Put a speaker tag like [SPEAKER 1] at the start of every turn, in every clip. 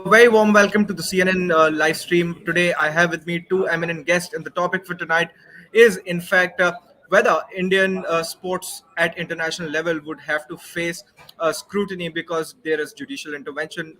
[SPEAKER 1] Very warm welcome to the CNN live stream. Today, I have with me two eminent guests, and the topic for tonight is, in fact, whether Indian sports at international level would have to face scrutiny because there is judicial intervention.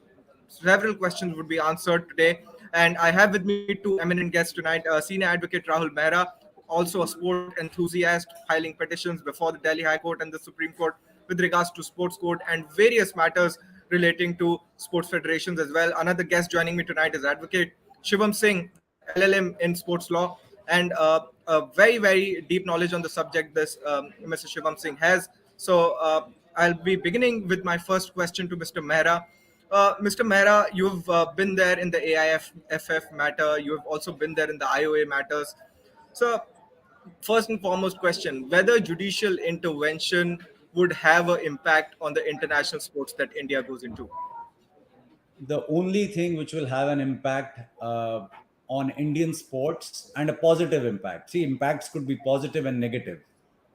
[SPEAKER 1] Several questions would be answered today, and I have with me two eminent guests tonight: Senior Advocate Rahul Mehra, also a sport enthusiast, filing petitions before the Delhi High Court and the Supreme Court with regards to sports code and various matters relating to sports federations as well. Another guest joining me tonight is Advocate Shivam Singh, LLM in sports law, and a very deep knowledge on the subject this Mr. Shivam Singh has. So I'll be beginning with my first question to Mr. Mehra. Mr. Mehra, you've been there in the AIFF matter. You have also been there in the IOA matters. So, first and foremost question, whether judicial intervention would have an impact on the international sports that India goes into.
[SPEAKER 2] The only thing which will have an impact on Indian sports, and a positive impact. See, impacts could be positive and negative,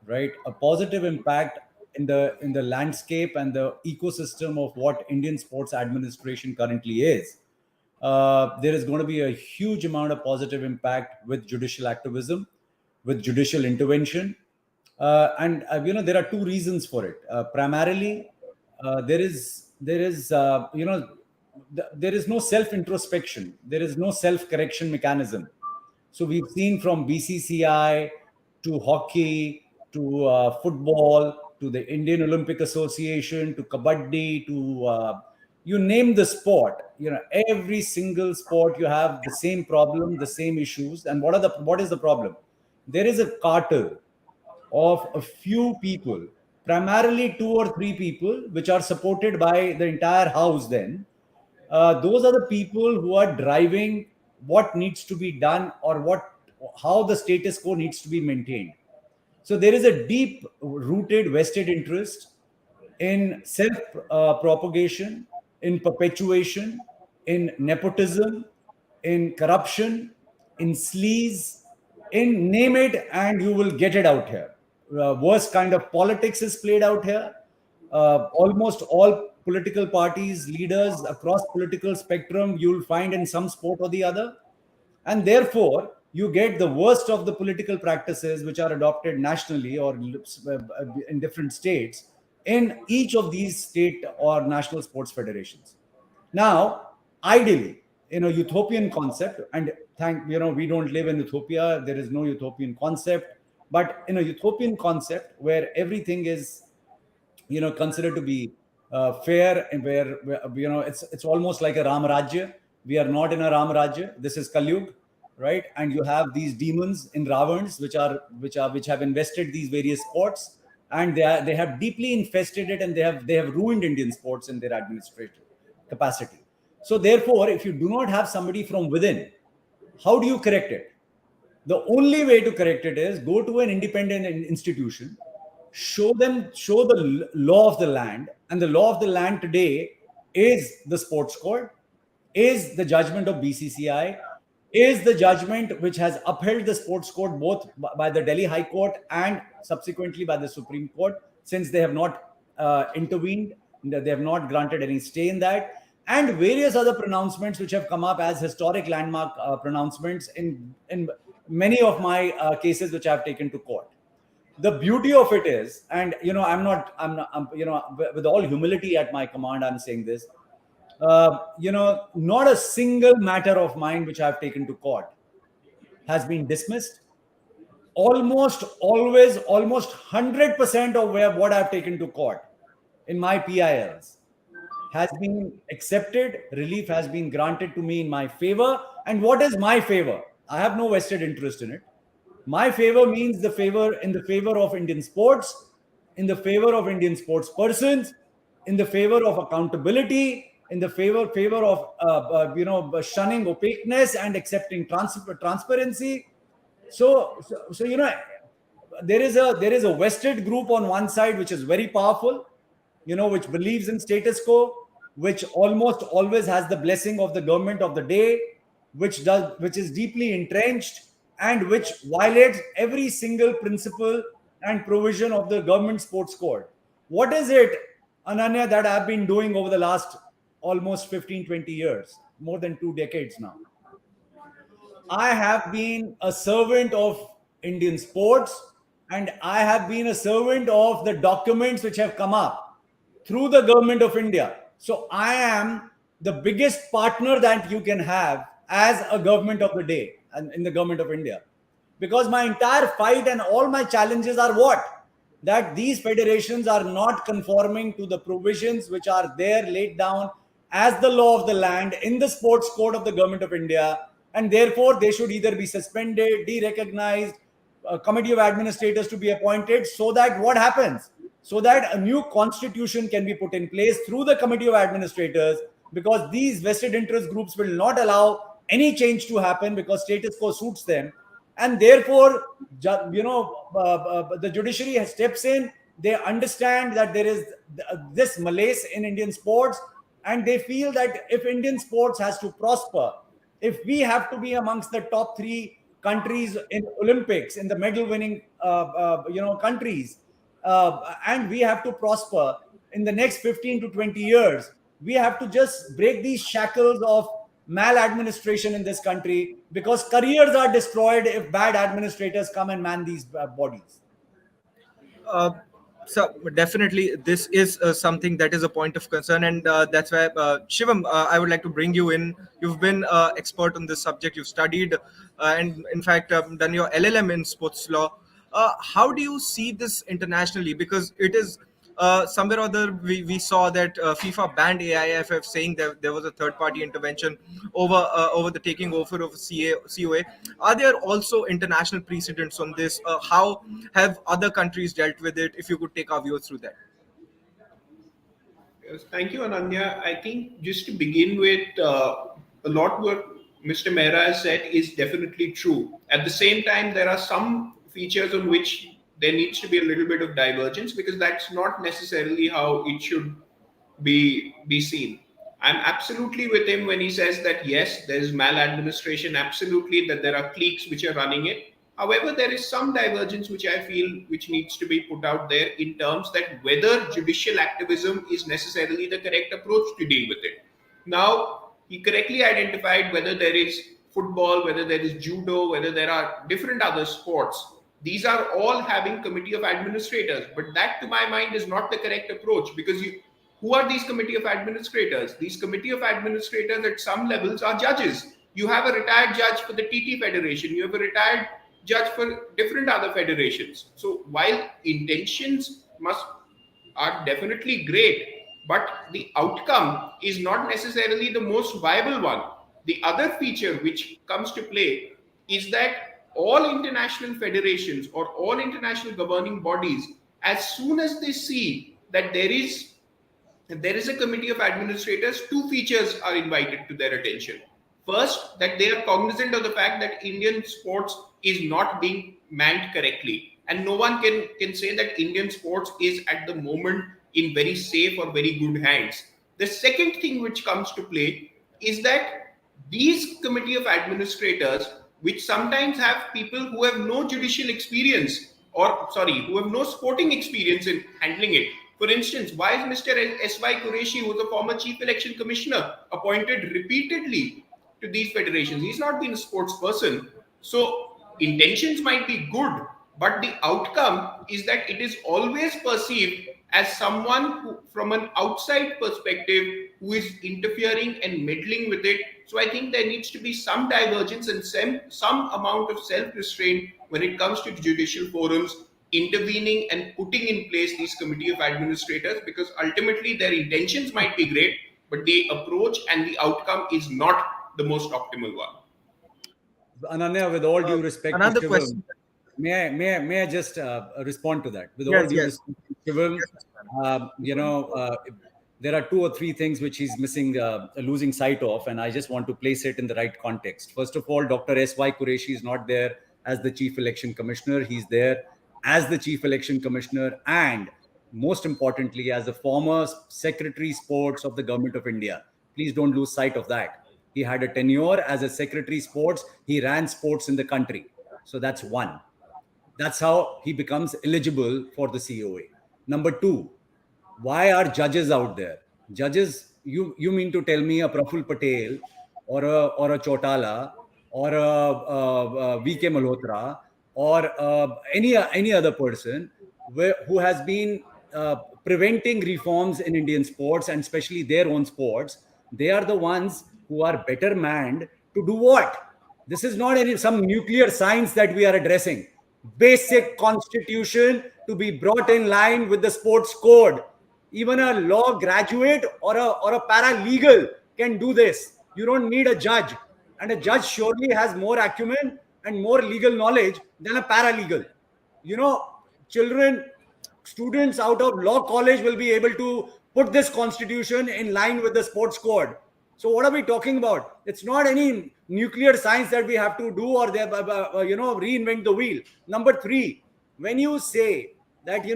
[SPEAKER 2] right? A positive impact in the landscape and the ecosystem of what Indian sports administration currently is. There is going to be a huge amount of positive impact with judicial activism, with judicial intervention, and there are two reasons for it. Primarily, there is there is no self introspection, there is no self correction mechanism. So we've seen from BCCI to hockey to football to the Indian Olympic Association to kabaddi to you name the sport. Every single sport you have the same problem, the same issues. And what is the problem? There is a cartel of a few people, primarily two or three people, which are supported by the entire house. Then those are the people who are driving what needs to be done, or how the status quo needs to be maintained. So there is a deep rooted vested interest in self propagation, in perpetuation, in nepotism, in corruption, in sleaze, in name it and you will get it out here. Worst kind of politics is played out here. Almost all political parties, leaders across political spectrum, you'll find in some sport or the other. And therefore, you get the worst of the political practices which are adopted nationally or in different states in each of these state or national sports federations. Now, ideally, in a utopian concept, and we don't live in utopia, there is no utopian concept, but in a utopian concept where everything is considered to be fair, and where it's almost like a Ram Rajya. We are not in a Ram Rajya. This is Kalyug, right? And you have these demons in Ravans which have invested these various sports, and they have deeply infested it, and they have ruined Indian sports in their administrative capacity. So therefore, if you do not have somebody from within, how do you correct it? The only way to correct it is go to an independent institution, show the law of the land. And the law of the land today is the sports code, is the judgment of BCCI, is the judgment which has upheld the sports code both by the Delhi High Court and subsequently by the Supreme Court, since they have not intervened, they have not granted any stay in that, and various other pronouncements which have come up as historic landmark pronouncements in many of my cases which I have taken to court. The beauty of it is, and I'm with all humility at my command, I'm saying this, not a single matter of mine which I've taken to court has been dismissed. Almost always, almost 100% of what I've taken to court in my PILs has been accepted. Relief has been granted to me in my favor. And what is my favor? I have no vested interest in it. My favor means in the favor of Indian sports, in the favor of Indian sports persons, in the favor of accountability, in the favor of shunning opaqueness and accepting transparency. So there is a vested group on one side which is very powerful, which believes in status quo, which almost always has the blessing of the government of the day, which is deeply entrenched, and which violates every single principle and provision of the government sports code. What is it, Ananya, that I've been doing over the last almost 15, 20 years, more than 2 decades now? I have been a servant of Indian sports, and I have been a servant of the documents which have come up through the government of India. So I am the biggest partner that you can have as a government of the day and in the government of India. Because my entire fight and all my challenges are what? That these federations are not conforming to the provisions which are there laid down as the law of the land in the sports code of the government of India, and therefore they should either be suspended, de-recognized, a committee of administrators to be appointed, so that what happens? So that a new constitution can be put in place through the committee of administrators, because these vested interest groups will not allow any change to happen because status quo suits them. And therefore, the judiciary steps in. They understand that there is this malaise in Indian sports, and they feel that if Indian sports has to prosper, if we have to be amongst the top three countries in Olympics, in the medal winning countries, and we have to prosper in the next 15 to 20 years, we have to just break these shackles of maladministration in this country, because careers are destroyed if bad administrators come and man these bodies.
[SPEAKER 1] Uh, so definitely, this is something that is a point of concern, and that's why Shivam, I would like to bring you in. You've been expert on this subject. You've studied, and in fact, done your LLM in sports law. How do you see this internationally? Because it is somewhere or other we saw that FIFA banned AIFF, saying that there was a third party intervention over the taking over of COA. Are there also international precedents on this? How have other countries dealt with it? If you could take our viewers through that.
[SPEAKER 3] Yes, thank you, Ananya. I think just to begin with, a lot what Mr. Mehra has said is definitely true. At the same time, there are some features on which there needs to be a little bit of divergence, because that's not necessarily how it should be seen. I'm absolutely with him when he says that yes, there is maladministration, absolutely, that there are cliques which are running it. However, there is some divergence which I feel which needs to be put out there in terms that whether judicial activism is necessarily the correct approach to deal with it. Now, he correctly identified whether there is football, whether there is judo, whether there are different other sports. These are all having committee of administrators, but that to my mind is not the correct approach, because who are these committee of administrators? These committee of administrators at some levels are judges. You have a retired judge for the TT Federation, you have a retired judge for different other federations. So while intentions must are definitely great, but the outcome is not necessarily the most viable one. The other feature which comes to play is that all international federations or all international governing bodies, as soon as they see that there is a committee of administrators, two features are invited to their attention. First, that they are cognizant of the fact that Indian sports is not being manned correctly. And no one can say that Indian sports is at the moment in very safe or very good hands. The second thing which comes to play is that these committee of administrators, which sometimes have people who have no judicial experience, or sorry, who have no sporting experience in handling it. For instance, why is Mr. S.Y. Qureshi, who was a former chief election commissioner, appointed repeatedly to these federations? He's not been a sports person. So intentions might be good, but the outcome is that it is always perceived as someone who, from an outside perspective, who is interfering and meddling with it. So I think there needs to be some divergence and some amount of self-restraint when it comes to judicial forums intervening and putting in place these committee of administrators, because ultimately their intentions might be great, but the approach and the outcome is not the most optimal one.
[SPEAKER 2] Ananya, with all due respect to
[SPEAKER 1] Another
[SPEAKER 2] Shivam,
[SPEAKER 1] question.
[SPEAKER 2] may I just respond to that? With all
[SPEAKER 1] Yes,
[SPEAKER 2] due
[SPEAKER 1] yes.
[SPEAKER 2] respect to Shivam,
[SPEAKER 1] Yes, Mr. Mehra.
[SPEAKER 2] there are two or three things which he's missing, losing sight of, and I just want to place it in the right context. First of all, Dr. S.Y. Qureshi is not there as the Chief Election Commissioner. He's there as the Chief Election Commissioner, and most importantly, as the former Secretary Sports of the Government of India. Please don't lose sight of that. He had a tenure as a Secretary Sports. He ran sports in the country. So that's one. That's how he becomes eligible for the COA. Number two, why are judges out there? Judges, you mean to tell me a Praful Patel or a Chotala or a VK Malhotra or any other person who has been preventing reforms in Indian sports and especially their own sports, they are the ones who are better manned to do what? This is not any some nuclear science that we are addressing. Basic constitution to be brought in line with the sports code. Even a law graduate or a paralegal can do this. You don't need a judge, and a judge surely has more acumen and more legal knowledge than a paralegal. You know, children, students out of law college will be able to put this constitution in line with the sports code. So what are we talking about? It's not any nuclear science that we have to do or reinvent the wheel. Number three, when you say that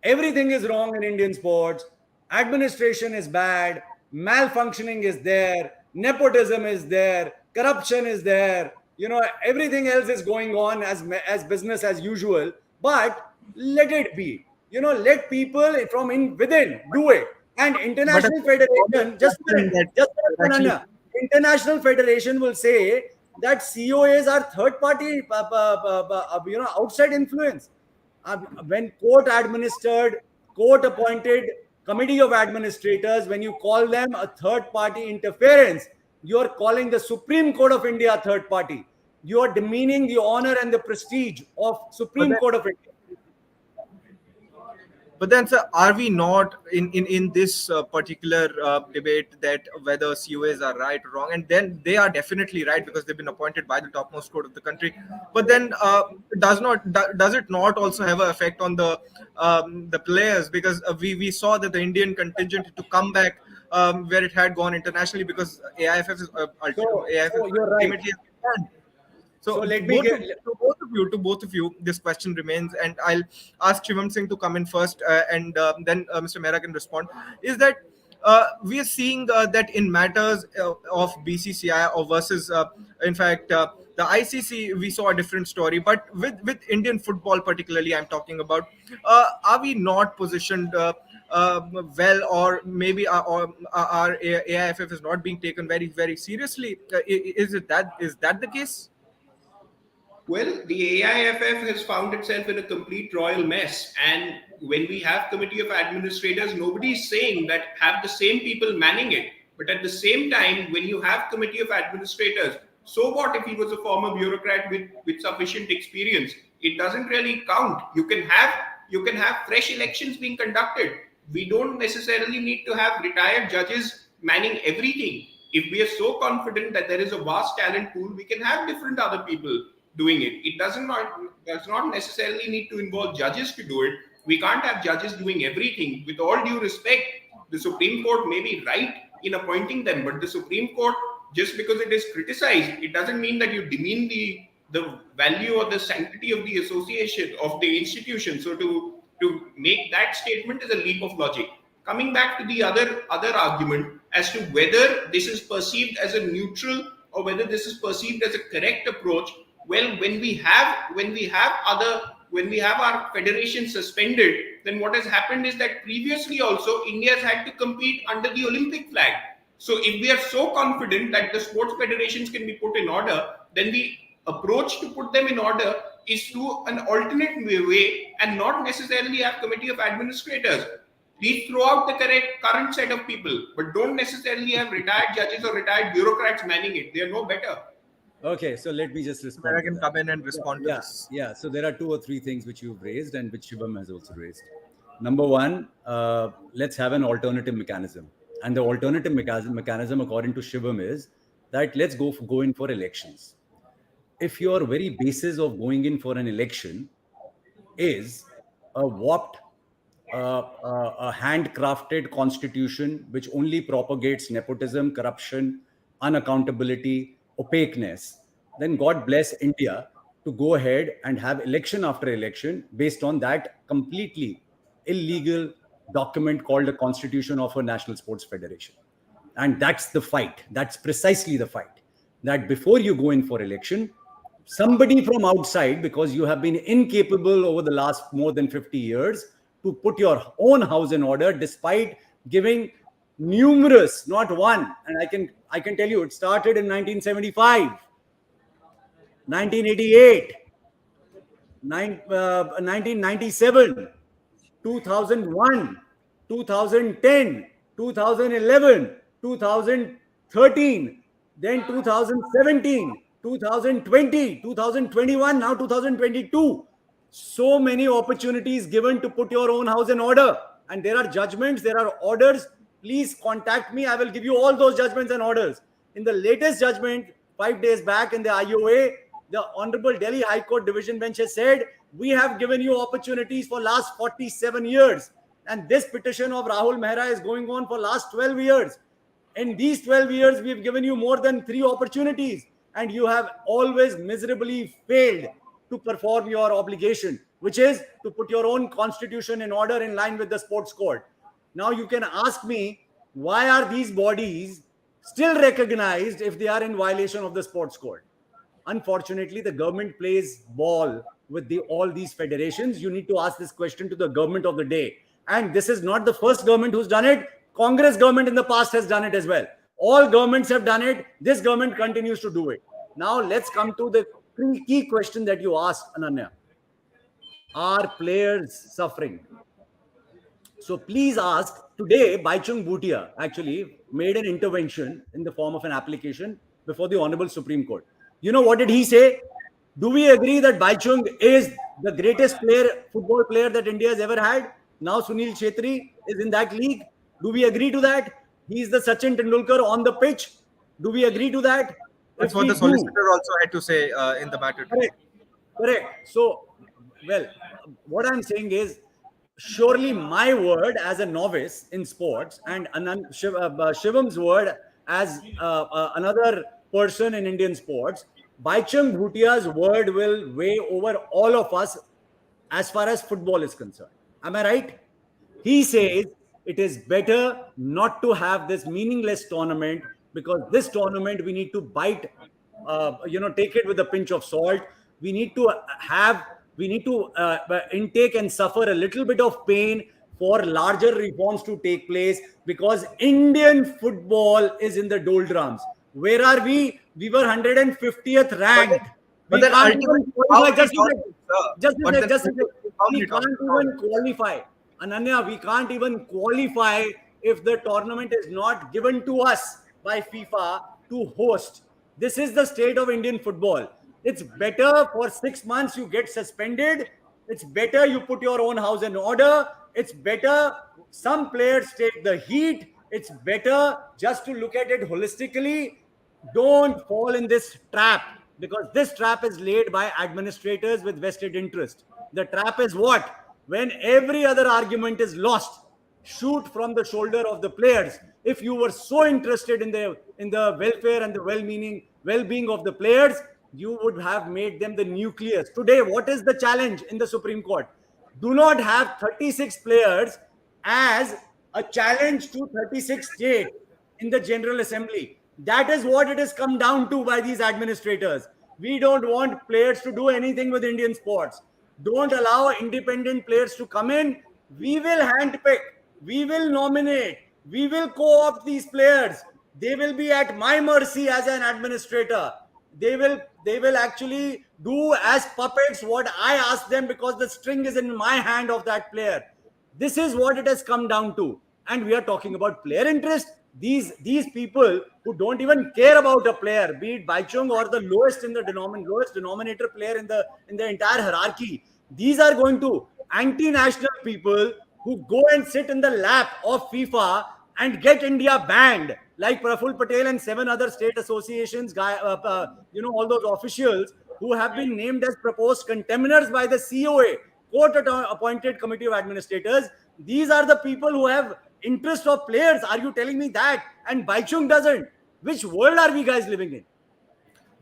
[SPEAKER 2] everything is wrong in Indian sports, administration is bad, malfunctioning is there, nepotism is there, corruption is there, everything else is going on as business as usual, but let it be. Let people from within do it. And
[SPEAKER 1] But a
[SPEAKER 2] international
[SPEAKER 1] common
[SPEAKER 2] federation, just a
[SPEAKER 1] question
[SPEAKER 2] minute, just a
[SPEAKER 1] that
[SPEAKER 2] minute,
[SPEAKER 1] actually,
[SPEAKER 2] Ananya. International federation will say that COAs are third party, outside influence. When court administered, court appointed committee of administrators, when you call them a third party interference, you are calling the Supreme Court of India a third party. You are demeaning the honor and the prestige of
[SPEAKER 1] but
[SPEAKER 2] Supreme
[SPEAKER 1] then,
[SPEAKER 2] Court of India.
[SPEAKER 1] but then, sir, are we not in this particular debate that whether COAs are right or wrong? And then they are definitely right because they've been appointed by the topmost court of the country. But then, does it not also have an effect on the players? Because we saw that the Indian contingent to come back where it had gone internationally because AIF is
[SPEAKER 2] So you're right.
[SPEAKER 1] ultimately banned.
[SPEAKER 2] So
[SPEAKER 1] So
[SPEAKER 2] let me get.
[SPEAKER 1] to both of you, this question remains, and I'll ask Shivam Singh to come in first, and then Mr. Mehra can respond. Is that we are seeing that in matters of BCCI or versus, in fact, the ICC, we saw a different story. But with Indian football, particularly, I'm talking about, are we not positioned? Well, or maybe our AIFF is not being taken very, very seriously. Is that the case?
[SPEAKER 3] Well, the AIFF has found itself in a complete royal mess. And when we have committee of administrators, nobody is saying that have the same people manning it. But at the same time, when you have committee of administrators, so what if he was a former bureaucrat with sufficient experience? It doesn't really count. You can have fresh elections being conducted. We don't necessarily need to have retired judges manning everything. If we are so confident that there is a vast talent pool, we can have different other people doing it. It does not necessarily need to involve judges to do it. We can't have judges doing everything. With all due respect, the Supreme Court may be right in appointing them, but the Supreme Court, just because it is criticized, it doesn't mean that you demean the value or the sanctity of the association of the institution. So to make that statement is a leap of logic. Coming back to the other argument as to whether this is perceived as a neutral or whether this is perceived as a correct approach, well, when we have our federation suspended, then what has happened is that previously also India has had to compete under the Olympic flag. So if we are so confident that the sports federations can be put in order, then the approach to put them in order is through an alternate way and not necessarily have committee of administrators. Please throw out the current set of people, but don't necessarily have retired judges or retired bureaucrats manning it. They are no better.
[SPEAKER 2] Okay, so let me just
[SPEAKER 1] Where
[SPEAKER 2] respond
[SPEAKER 1] I
[SPEAKER 2] to
[SPEAKER 1] can
[SPEAKER 2] that.
[SPEAKER 1] come in and respond to
[SPEAKER 2] Yeah,
[SPEAKER 1] this.
[SPEAKER 2] yeah. So there are two or three things which you've raised and which Shivam has also raised. Number one, let's have an alternative mechanism. And the alternative mechanism, according to Shivam, is that let's go in for elections. If your very basis of going in for an election is a warped, a handcrafted constitution which only propagates nepotism, corruption, unaccountability, opaqueness, then God bless India to go ahead and have election after election based on that completely illegal document called the Constitution of a National Sports Federation. And that's the fight. That's precisely the fight. That before you go in for election, somebody from outside, because you have been incapable over the last more than 50 years to put your own house in order, despite giving numerous, not one, and I can tell you it started in 1975, 1988, 1997, 2001, 2010, 2011, 2013, then 2017, 2020, 2021, now 2022. So many opportunities given to put your own house in order. And there are judgments, there are orders. Please contact me. I will give you all those judgments and orders. In the latest judgment, 5 days back in the IOA, the Honorable Delhi High Court Division Bench has said, we have given you opportunities for last 47 years. And this petition of Rahul Mehra is going on for last 12 years. In these 12 years, we've given you more than 3 opportunities. And you have always miserably failed to perform your obligation, which is to put your own constitution in order in line with the sports code. Now you can ask me, why are these bodies still recognized if they are in violation of the sports code? Unfortunately, the government plays ball with all these federations. You need to ask this question to the government of the day. And this is not the first government who's done it. Congress government in the past has done it as well. All governments have done it. This government continues to do it. Now let's come to the key question that you asked, Ananya. Are players suffering? So please ask. Today, Baichung Bhutia actually made an intervention in the form of an application before the Honorable Supreme Court. You know what did he say? Do we agree that Baichung is the greatest football player that India has ever had? Now Sunil Chhetri is in that league. Do we agree to that? He is the Sachin Tendulkar on the pitch. Do we agree to that?
[SPEAKER 1] That's what the solicitor also had to say in the matter.
[SPEAKER 2] Correct. So, well, what I'm saying is, surely my word as a novice in sports and Shivam's word as another person in Indian sports, Baichung Bhutia's word will weigh over all of us as far as football is concerned. Am I right? He says it is better not to have this meaningless tournament, because this tournament we need to bite, take it with a pinch of salt. We need to intake and suffer a little bit of pain for larger reforms to take place, because Indian football is in the doldrums. Where are we? We were 150th ranked. We can't even qualify. We can't even qualify. Ananya, we can't even qualify if the tournament is not given to us by FIFA to host. This is the state of Indian football. It's better for 6 months you get suspended. It's better you put your own house in order. It's better some players take the heat. It's better just to look at it holistically. Don't fall in this trap, because this trap is laid by administrators with vested interest. The trap is what? When every other argument is lost, shoot from the shoulder of the players. If you were so interested in the welfare and the well-being of the players, you would have made them the nucleus. Today, what is the challenge in the Supreme Court? Do not have 36 players as a challenge to 36 states in the General Assembly. That is what it has come down to by these administrators. We don't want players to do anything with Indian sports. Don't allow independent players to come in. We will handpick. We will nominate. We will co-opt these players. They will be at my mercy as an administrator. They will actually do as puppets what I ask them, because the string is in my hand of that player. This is what it has come down to. And we are talking about player interest. These people who don't even care about a player, be it Baichung or the lowest denominator player in the entire hierarchy, these are going to anti-national people who go and sit in the lap of FIFA and get India banned, like Praful Patel and 7 other state associations, all those officials who have been named as proposed contemners by the COA, court-appointed committee of administrators. These are the people who have interest of players. Are you telling me that? And Baichung doesn't. Which world are we guys living in?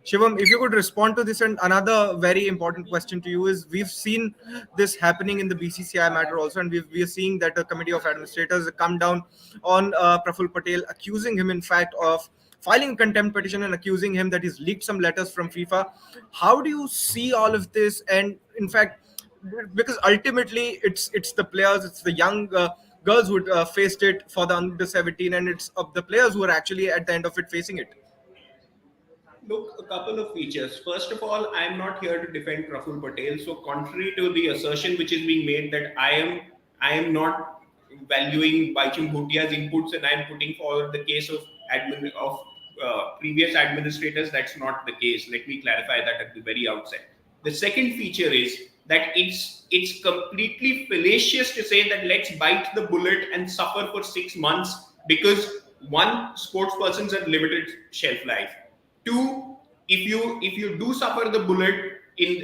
[SPEAKER 1] Shivam, if you could respond to this, and another very important question to you is, we've seen this happening in the BCCI matter also, and we are seeing that the committee of administrators come down on Praful Patel, accusing him in fact of filing a contempt petition and accusing him that he's leaked some letters from FIFA. How do you see all of this? And in fact, because ultimately it's the players, it's the young girls who faced it for the under 17, and it's of the players who are actually at the end of it facing it.
[SPEAKER 3] Look, a couple of features. First of all, I'm not here to defend Praful Patel. So, contrary to the assertion which is being made that I am not valuing Baichung Bhutia's inputs and I'm putting forward the case of previous administrators, that's not the case. Let me clarify that at the very outset. The second feature is that it's completely fallacious to say that let's bite the bullet and suffer for 6 months because one, sports persons have limited shelf life. Two, if you do suffer the bullet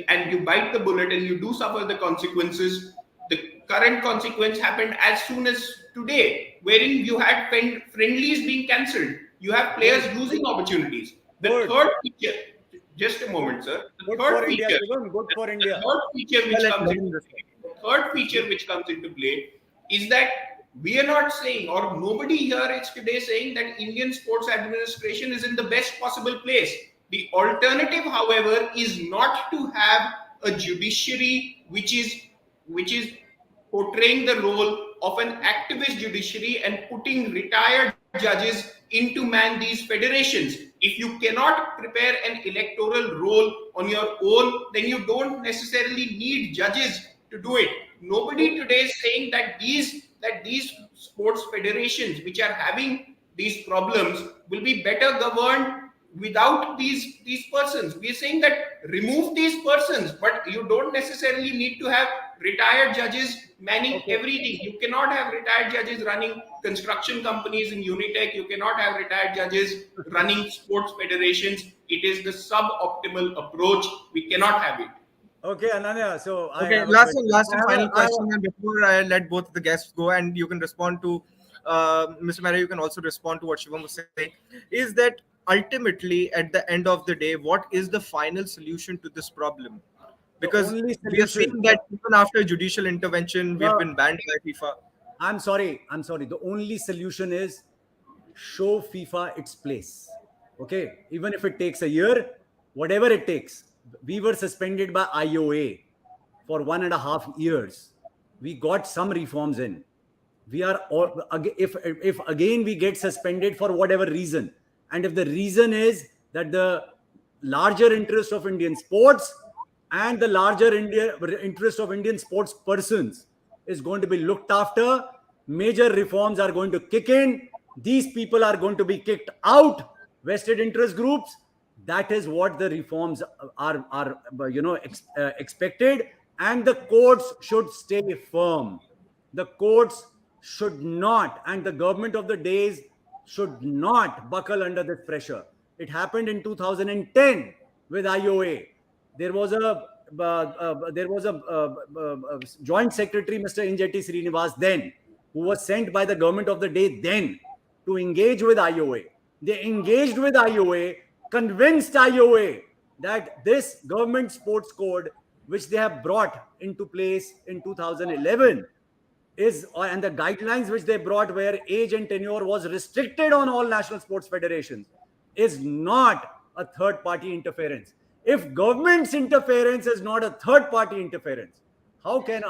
[SPEAKER 3] and you bite the bullet and you do suffer the consequences, the current consequence happened as soon as today, wherein you had friendlies being cancelled. You have players losing opportunities. The
[SPEAKER 2] Good.
[SPEAKER 3] third feature, just a moment, sir. The
[SPEAKER 2] Good
[SPEAKER 3] third
[SPEAKER 2] for India,
[SPEAKER 3] feature,
[SPEAKER 2] Shivam. Good for
[SPEAKER 3] the
[SPEAKER 2] India.
[SPEAKER 3] third feature which
[SPEAKER 1] Let-
[SPEAKER 3] comes
[SPEAKER 1] let him
[SPEAKER 3] into
[SPEAKER 1] respond.
[SPEAKER 3] play, third feature which comes into play is that we are not saying, or nobody here is today saying that Indian sports administration is in the best possible place. The alternative, however, is not to have a judiciary which is portraying the role of an activist judiciary and putting retired judges into man these federations. If you cannot prepare an electoral roll on your own, then you don't necessarily need judges to do it. Nobody today is saying that these sports federations which are having these problems will be better governed without these persons. We are saying that remove these persons, but you don't necessarily need to have retired judges manning everything. You cannot have retired judges running construction companies in Unitech. You cannot have retired judges running sports federations. It is the suboptimal approach. We cannot have it.
[SPEAKER 2] Okay, Ananya. So I
[SPEAKER 1] Okay,
[SPEAKER 2] have a question.
[SPEAKER 1] last
[SPEAKER 2] I
[SPEAKER 1] and
[SPEAKER 2] have
[SPEAKER 1] final
[SPEAKER 2] I have
[SPEAKER 1] question, and before I let both the guests go, and you can respond to Mr. Mehra, you can also respond to what Shivam was saying. Is that ultimately, at the end of the day, what is the final solution to this problem?
[SPEAKER 2] the
[SPEAKER 1] Because
[SPEAKER 2] only
[SPEAKER 1] we are seeing
[SPEAKER 2] solution.
[SPEAKER 1] that even after judicial intervention, we've
[SPEAKER 2] The
[SPEAKER 1] been banned by FIFA.
[SPEAKER 2] I'm sorry. I'm sorry. The only solution is show FIFA its place. Okay. Even if it takes a year, whatever it takes. We were suspended by IOA for 1.5 years. We got some reforms in. We are all, if again we get suspended for whatever reason, and if the reason is that the larger interest of Indian sports and the larger interest of Indian sports persons is going to be looked after, major reforms are going to kick in, these people are going to be kicked out, vested interest groups. That is what the reforms are expected, and the courts should stay firm. The courts should not, and the government of the days should not buckle under this pressure. It happened in 2010 with IOA. There was a joint secretary, Mr. Injeti Srinivas, then, who was sent by the government of the day then to engage with IOA. They engaged with IOA, convinced IOA that this government sports code, which they have brought into place in 2011, and the guidelines which they brought, where age and tenure was restricted on all national sports federations, is not a third party interference. If government's interference is not a third party interference, how can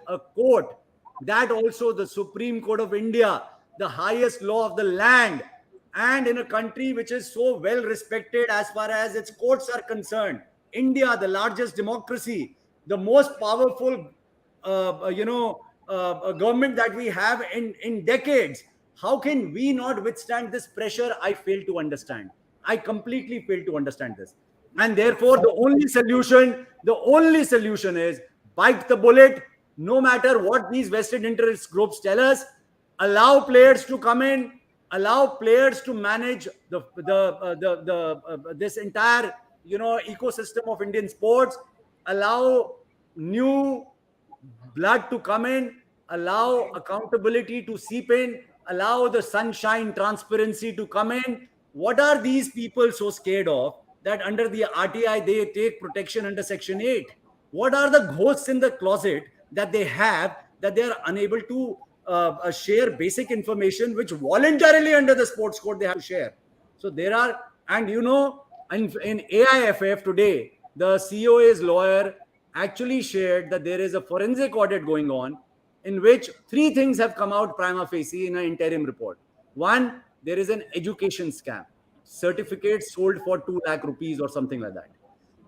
[SPEAKER 2] a court, that also the Supreme Court of India, the highest law of the land, and in a country which is so well respected as far as its courts are concerned, India, the largest democracy, the most powerful a government that we have in decades, how can we not withstand this pressure? I fail to understand. I completely fail to understand this. And therefore, the only solution is bite the bullet, no matter what these vested interest groups tell us. Allow players to come in, allow players to manage this entire ecosystem of Indian sports, allow new blood to come in, allow accountability to seep in, allow the sunshine, transparency to come in. What are these people so scared of that under the RTI they take protection under Section 8? What are the ghosts in the closet that they have, that they are unable to share basic information which voluntarily under the sports code they have to share? So there are, and in AIFF today, the COA's lawyer actually shared that there is a forensic audit going on in which three things have come out prima facie in an interim report. One, there is an education scam, certificates sold for 2 lakh rupees or something like that.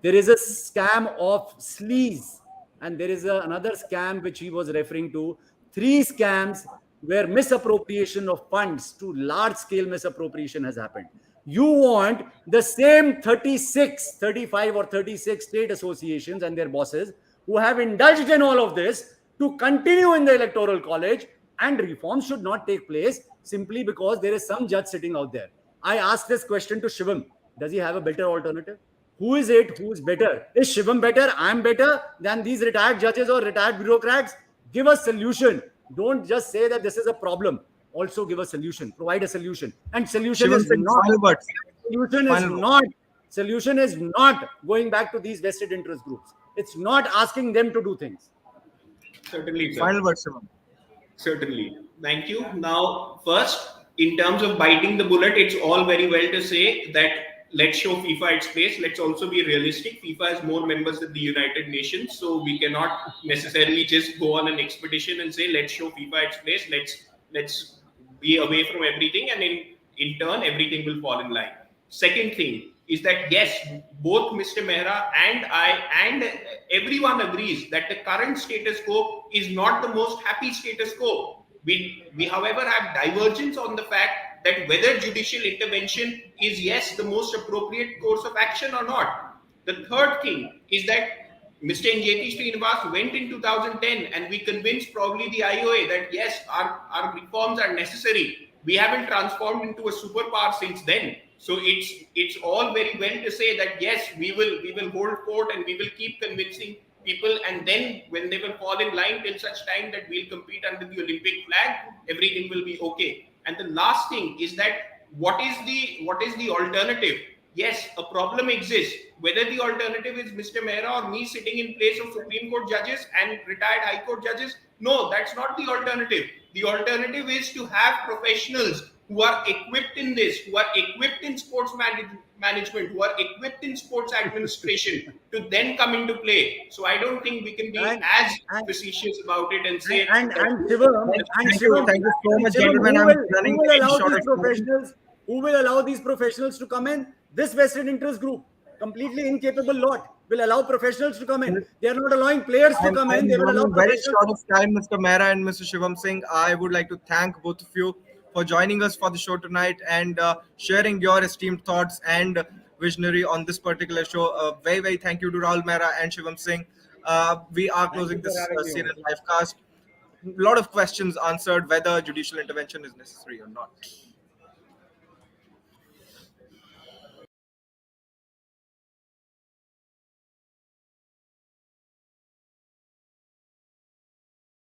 [SPEAKER 2] There is a scam of sleaze, and there is another scam which he was referring to. Three scams where misappropriation of funds to large scale misappropriation has happened. You want the same 36, 35, or 36 state associations and their bosses who have indulged in all of this to continue in the electoral college, and reforms should not take place simply because there is some judge sitting out there. I asked this question to Shivam. Does he have a better alternative? Who is it? Who is better? Is Shivam better? I'm better than these retired judges or retired bureaucrats? Give a solution. Don't just say that this is a problem. Also give a solution. Provide a solution. And solution
[SPEAKER 1] Shivam
[SPEAKER 2] is
[SPEAKER 1] Singh,
[SPEAKER 2] not.
[SPEAKER 1] final words.
[SPEAKER 2] Solution is
[SPEAKER 1] Final words.
[SPEAKER 2] not. Solution is not going back to these vested interest groups. It's not asking them to do things.
[SPEAKER 3] Certainly, sir.
[SPEAKER 1] Final words, Shivam.
[SPEAKER 3] Certainly. Thank you. Now, first, in terms of biting the bullet, it's all very well to say that let's show FIFA its place. Let's also be realistic. FIFA has more members than the United Nations, so we cannot necessarily just go on an expedition and say let's show FIFA its place. Let's be away from everything, and in turn everything will fall in line. Second thing is that yes, both Mr. Mehra and I and everyone agrees that the current status quo is not the most happy status quo. We however have divergence on the fact that whether judicial intervention is yes the most appropriate course of action or not. The third thing is that Mr. Njeti Srinivas went in 2010 and we convinced probably the IOA that yes, our reforms are necessary. We haven't transformed into a superpower since then. So it's all very well to say that yes, we will hold court and we will keep convincing people, and then when they will fall in line till such time that we'll compete under the Olympic flag, everything will be okay. And the last thing is that what is the alternative? Yes, a problem exists. Whether the alternative is Mr. Mehra or me sitting in place of Supreme Court judges and retired High Court judges, no, that's not the alternative. The alternative is to have professionals who are equipped in this, who are equipped in sports management, who are equipped in sports administration to then come into play. So I don't think we can be as facetious about it and say
[SPEAKER 2] and Shivam,
[SPEAKER 1] Thank you so much,
[SPEAKER 2] Shivam,
[SPEAKER 1] gentlemen. I'm running
[SPEAKER 2] who will
[SPEAKER 1] very
[SPEAKER 2] allow
[SPEAKER 1] short
[SPEAKER 2] these
[SPEAKER 1] of time.
[SPEAKER 2] professionals? Who will allow these professionals to come in? This vested interest group, completely incapable lot, will allow professionals to come in. They are not allowing players to come in. They
[SPEAKER 1] I'm
[SPEAKER 2] will allow
[SPEAKER 1] running very
[SPEAKER 2] professionals.
[SPEAKER 1] short of time, Mr. Mehra and Mr. Shivam Singh. I would like to thank both of you for joining us for the show tonight and sharing your esteemed thoughts and visionary on this particular show. Very, very thank you to Rahul Mehra and Shivam Singh. We are
[SPEAKER 2] Thank you
[SPEAKER 1] closing
[SPEAKER 2] for
[SPEAKER 1] this
[SPEAKER 2] having me
[SPEAKER 1] CNN
[SPEAKER 2] over.
[SPEAKER 1] livecast. A lot of questions answered whether judicial intervention is necessary or not.